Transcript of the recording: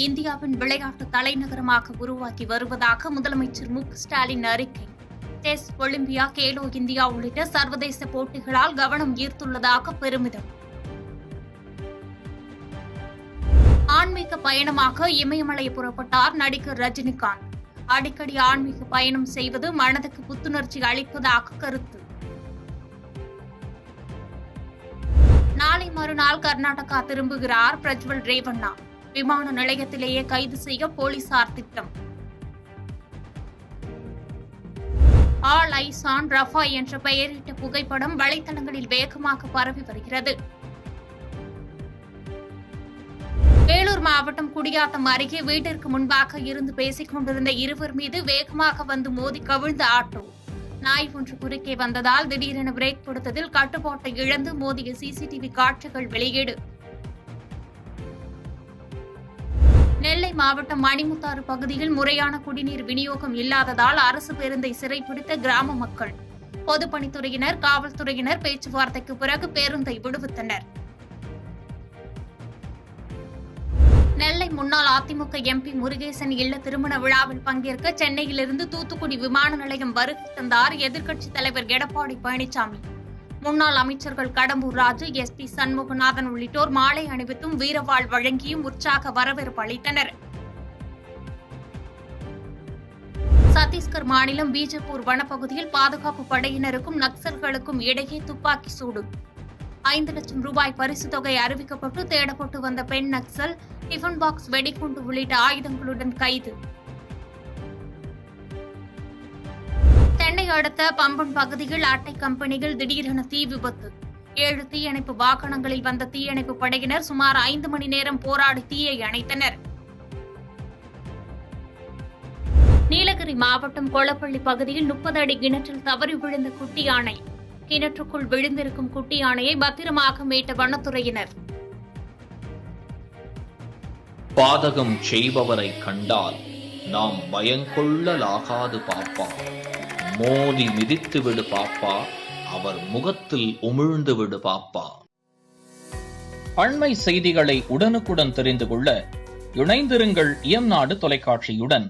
இந்தியாவின் விளையாட்டு தலைநகரமாக உருவாக்கி வருவதாக முதலமைச்சர் மு ஸ்டாலின் அறிக்கை. டெஸ்ட், ஒலிம்பியா, கேலோ இந்தியா உள்ளிட்ட சர்வதேச போட்டிகளால் கவனம் ஈர்த்துள்ளதாக பெருமிதம். ஆன்மீக பயணமாக இமயமலை புறப்பட்டார் நடிகர் ரஜினிகாந்த். அடிக்கடி ஆன்மீக பயணம் செய்வது மனதுக்கு புத்துணர்ச்சி அளிப்பதாக கருத்து. நாளை மறுநாள் கர்நாடகா திரும்புகிறார் பிரஜ்வல் ரேவண்ணா. விமான நிலையத்திலேயே கைது செய்ய போலீசார் திட்டம். ஆல் ஐஸ் ஆன் ரஃபா என்ற பெயரிட்ட புகைப்படம் வலைதளங்களில் வேகமாக பரவி வருகிறது. வேலூர் மாவட்டம் குடியாத்தம் அருகே வீட்டிற்கு முன்பாக இருந்து பேசிக் கொண்டிருந்த இருவர் மீது வேகமாக வந்து மோதி கவிழ்ந்த ஆட்டோ. நாய் ஒன்று குறுக்கே வந்ததால் திடீரென பிரேக் கொடுத்ததில் கட்டுப்பாட்டை இழந்து மோதிய சிசிடிவி காட்சிகள் வெளியீடு. நெல்லை மாவட்டம் மணிமுத்தாறு பகுதியில் முறையான குடிநீர் விநியோகம் இல்லாததால் அரசு பேருந்தை சிறைப்பிடித்த கிராம மக்கள். பொதுப்பணித்துறையினர், காவல்துறையினர் பேச்சுவார்த்தைக்கு பிறகு பேருந்தை விடுவித்தனர். நெல்லை முன்னாள் அதிமுக எம்பி முருகேசன் இல்ல திருமண விழாவில் பங்கேற்க சென்னையிலிருந்து தூத்துக்குடி விமான நிலையம் வருகை தந்தார் எதிர்க்கட்சித் தலைவர் எடப்பாடி பழனிசாமி. முன்னாள் அமைச்சர்கள் கடம்பூர் ராஜு, SP சண்முகநாதன் உள்ளிட்டோர் மாலை அணிவித்தும் வீரவாள் வழங்கியும் உற்சாக வரவேற்பு அளித்தனர். சத்தீஸ்கர் மாநிலம் பீஜப்பூர் வனப்பகுதியில் பாதுகாப்பு படையினருக்கும் நக்சல்களுக்கும் இடையே துப்பாக்கி சூடு. 5 லட்சம் ரூபாய் பரிசு தொகை அறிவிக்கப்பட்டு தேடப்பட்டு வந்த பெண் நக்சல் டிஃபன் பாக்ஸ், வெடிகுண்டு உள்ளிட்ட ஆயுதங்களுடன் கைது. சென்னை அடுத்த பம்பன் பகுதியில் அட்டை கம்பெனியில் திடீரென தீ விபத்து. 7 தீயணைப்பு வாகனங்களில் வந்த தீயணைப்பு படையினர் சுமார் 5 மணி நேரம் போராடி தீயை அணைத்தனர். நீலகிரி மாவட்டம் கொளப்பள்ளி பகுதியில் 30 அடி கிணற்றில் தவறி விழுந்த குட்டி யானை. கிணற்றுக்குள் விழுந்திருக்கும் குட்டி யானையை பத்திரமாக மீட்ட வனத்துறையினர். பாதகம் செய்பவரை கண்டால் நாம் பயங்கொள்ளலாகாது பாப்பா. மோதி மிதித்து விடு பாப்பா, அவர் முகத்தில் உமிழ்ந்து விடு பாப்பா. அண்மை செய்திகளை உடனுக்குடன் தெரிந்து கொள்ள இணைந்திருங்கள் இயம்நாடு தொலைக்காட்சியுடன்.